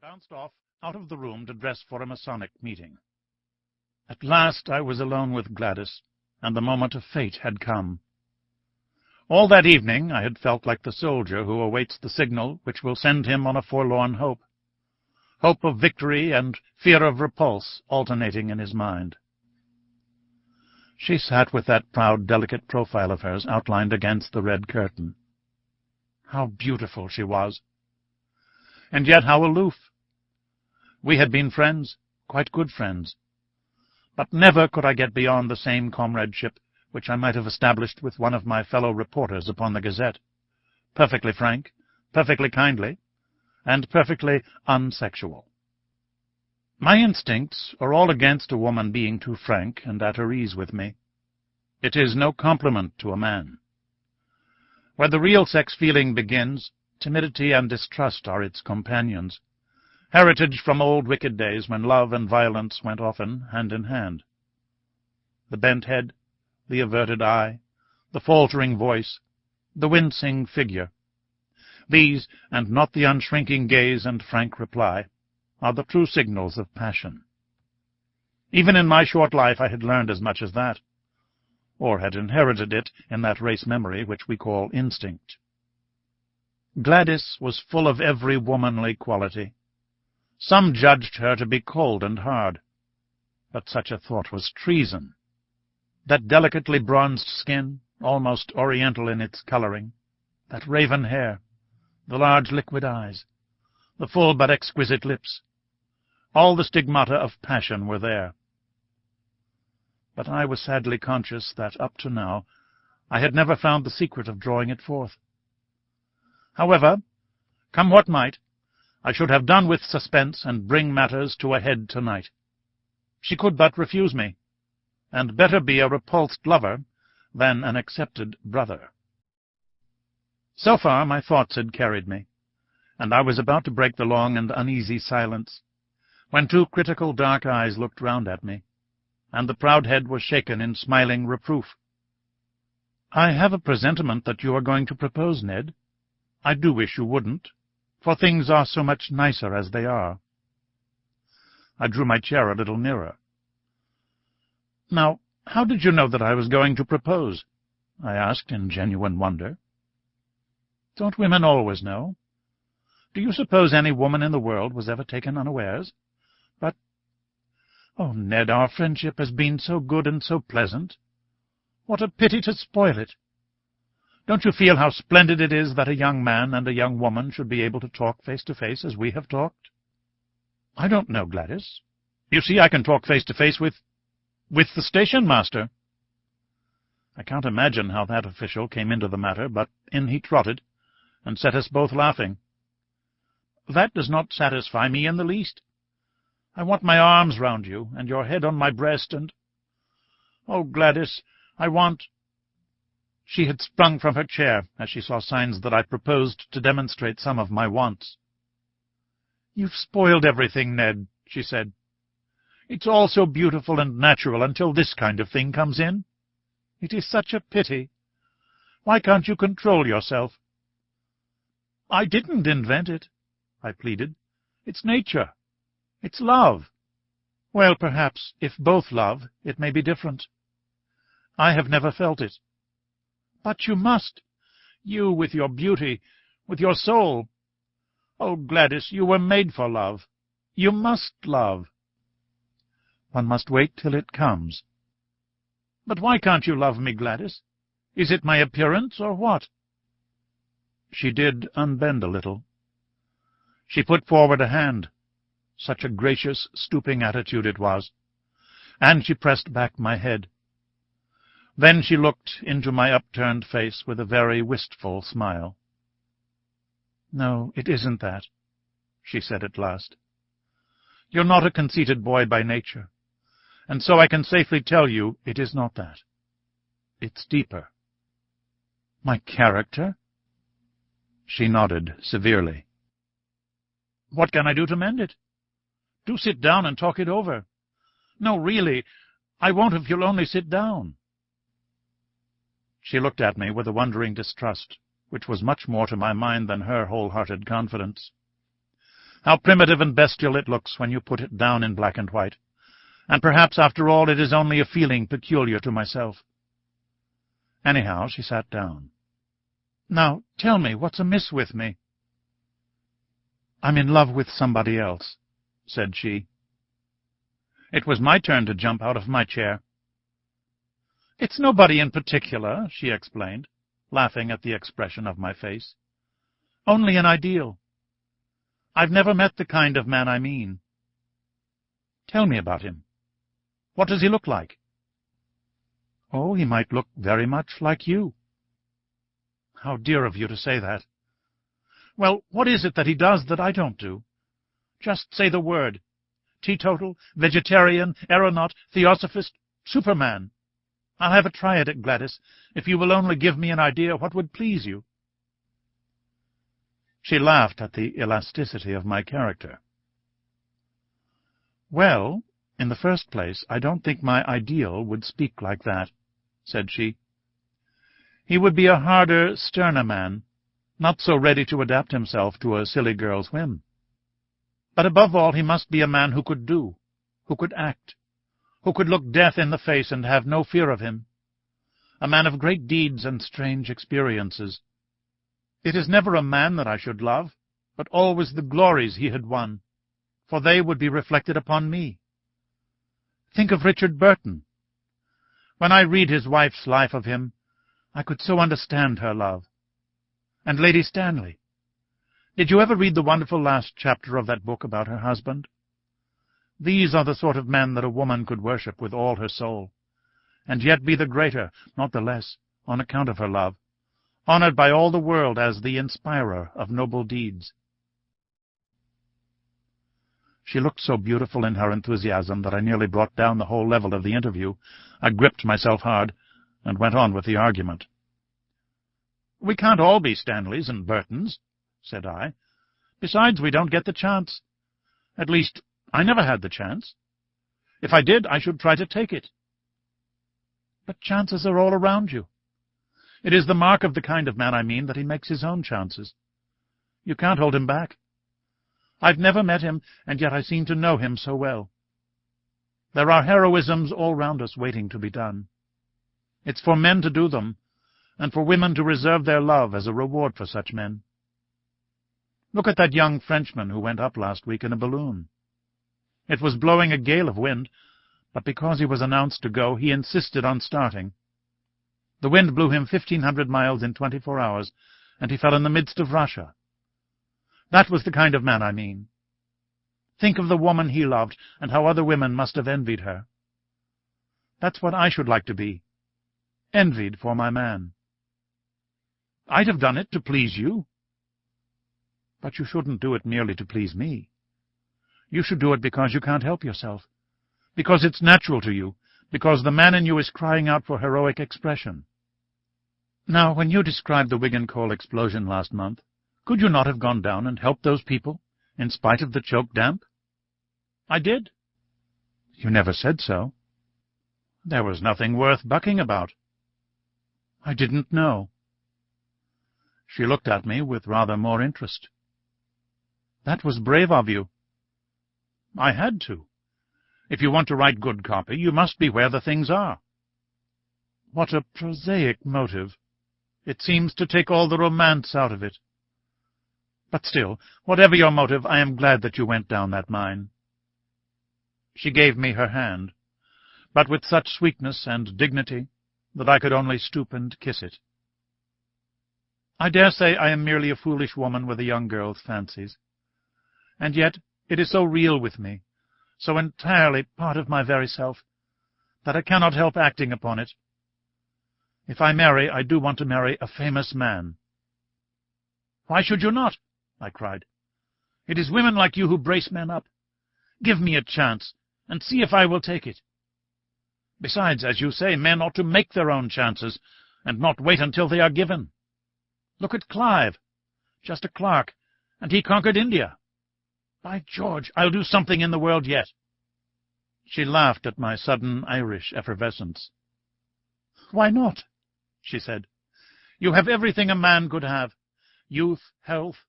bounced off out of the room to dress for a Masonic meeting. At last I was alone with Gladys, and the moment of fate had come. All that evening I had felt like the soldier who awaits the signal which will send him on a forlorn hope of victory and fear of repulse alternating in his mind. She sat with that proud, delicate profile of hers outlined against the red curtain. How beautiful she was! And yet how aloof! We had been friends, quite good friends, but never could I get beyond the same comradeship which I might have established with one of my fellow reporters upon the Gazette, perfectly frank, perfectly kindly, and perfectly unsexual. My instincts are all against a woman being too frank and at her ease with me. It is no compliment to a man. Where the real sex-feeling begins, timidity and distrust are its companions, heritage from old wicked days when love and violence went often hand in hand. The bent head, the averted eye, the faltering voice, the wincing figure, these, and not the unshrinking gaze and frank reply, are the true signals of passion. Even in my short life I had learned as much as that, or had inherited it in that race memory which we call instinct. Gladys was full of every womanly quality. Some judged her to be cold and hard, but such a thought was treason. That delicately bronzed skin, almost oriental in its coloring, that raven hair, the large liquid eyes, the full but exquisite lips, all the stigmata of passion were there. But I was sadly conscious that, up to now, I had never found the secret of drawing it forth. However, come what might, I should have done with suspense and bring matters to a head tonight. She could but refuse me, and better be a repulsed lover than an accepted brother. So far my thoughts had carried me, and I was about to break the long and uneasy silence, when two critical dark eyes looked round at me, and the proud head was shaken in smiling reproof. "I have a presentiment that you are going to propose, Ned. I do wish you wouldn't, for things are so much nicer as they are." I drew my chair a little nearer. "Now, how did you know that I was going to propose?" I asked in genuine wonder. "Don't women always know? Do you suppose any woman in the world was ever taken unawares? But, oh, Ned, our friendship has been so good and so pleasant. What a pity to spoil it! Don't you feel how splendid it is that a young man and a young woman should be able to talk face to face as we have talked?" "I don't know, Gladys. You see, I can talk face to face with the station-master." I can't imagine how that official came into the matter, but in he trotted, and set us both laughing. "That does not satisfy me in the least. I want my arms round you, and your head on my breast, and... Oh, Gladys, I want—" She had sprung from her chair as she saw signs that I proposed to demonstrate some of my wants. "You've spoiled everything, Ned," she said. "It's all so beautiful and natural until this kind of thing comes in. It is such a pity. Why can't you control yourself?" "I didn't invent it," I pleaded. "It's nature. It's love." "Well, perhaps, if both love, it may be different. I have never felt it." "But you must. You, with your beauty, with your soul. Oh, Gladys, you were made for love. You must love." "One must wait till it comes." "But why can't you love me, Gladys? Is it my appearance, or what?" She did unbend a little. She put forward a hand. Such a gracious, stooping attitude it was, and she pressed back my head. Then she looked into my upturned face with a very wistful smile. "No, it isn't that," she said at last. "You're not a conceited boy by nature, and so I can safely tell you it is not that. It's deeper." "My character?" She nodded severely. "What can I do to mend it? Do sit down and talk it over. No, really, I won't if you'll only sit down." She looked at me with a wondering distrust, which was much more to my mind than her whole-hearted confidence. How primitive and bestial it looks when you put it down in black and white. And perhaps, after all, it is only a feeling peculiar to myself. Anyhow, she sat down. "Now, tell me, what's amiss with me?" "I'm in love with somebody else," said she. It was my turn to jump out of my chair. "It's nobody in particular," she explained, laughing at the expression of my face. "Only an ideal. I've never met the kind of man I mean." "Tell me about him. What does he look like?" "Oh, he might look very much like you." "How dear of you to say that." "Well, what is it that he does that I don't do? Just say the word. Teetotal, vegetarian, aeronaut, theosophist, Superman. I'll have a try at it, Gladys, if you will only give me an idea what would please you." She laughed at the elasticity of my character. "Well, in the first place, I don't think my ideal would speak like that," said she. "He would be a harder, sterner man, not so ready to adapt himself to a silly girl's whim. But above all, he must be a man who could do, who could act, who could look death in the face and have no fear of him, a man of great deeds and strange experiences. It is never a man that I should love, but always the glories he had won, for they would be reflected upon me. Think of Richard Burton. When I read his wife's life of him, I could so understand her love. And Lady Stanley. Did you ever read the wonderful last chapter of that book about her husband? These are the sort of men that a woman could worship with all her soul, and yet be the greater, not the less, on account of her love, honored by all the world as the inspirer of noble deeds." She looked so beautiful in her enthusiasm that I nearly brought down the whole level of the interview. I gripped myself hard and went on with the argument. "We can't all be Stanleys and Burtons," said I. "Besides, we don't get the chance. At least, I never had the chance. If I did, I should try to take it." "But chances are all around you. It is the mark of the kind of man I mean that he makes his own chances. You can't hold him back. I've never met him, and yet I seem to know him so well. There are heroisms all round us waiting to be done. It's for men to do them, and for women to reserve their love as a reward for such men. Look at that young Frenchman who went up last week in a balloon. It was blowing a gale of wind, but because he was announced to go, he insisted on starting. The wind blew him 1,500 miles in 24 hours, and he fell in the midst of Russia. That was the kind of man I mean. Think of the woman he loved, and how other women must have envied her. That's what I should like to be, envied for my man. I'd have done it to please you. But you shouldn't do it merely to please me. You should do it because you can't help yourself, because it's natural to you, because the man in you is crying out for heroic expression. Now, when you described the Wigan coal explosion last month, could you not have gone down and helped those people, in spite of the choke damp?" "I did." "You never said so." "There was nothing worth bucking about." "I didn't know." She looked at me with rather more interest. "That was brave of you." "I had to. If you want to write good copy, you must be where the things are." "What a prosaic motive. It seems to take all the romance out of it. But still, whatever your motive, I am glad that you went down that mine." She gave me her hand, but with such sweetness and dignity that I could only stoop and kiss it. I dare say I am merely a foolish woman with a young girl's fancies. And yet it is so real with me, so entirely part of my very self, that I cannot help acting upon it. If I marry, I do want to marry a famous man." "Why should you not?" I cried. "It is women like you who brace men up. Give me a chance, and see if I will take it. Besides, as you say, men ought to make their own chances, and not wait until they are given. Look at Clive, just a clerk, and he conquered India. By George, I'll do something in the world yet." She laughed at my sudden Irish effervescence. "Why not?" she said. "You have everything a man could have, youth, health,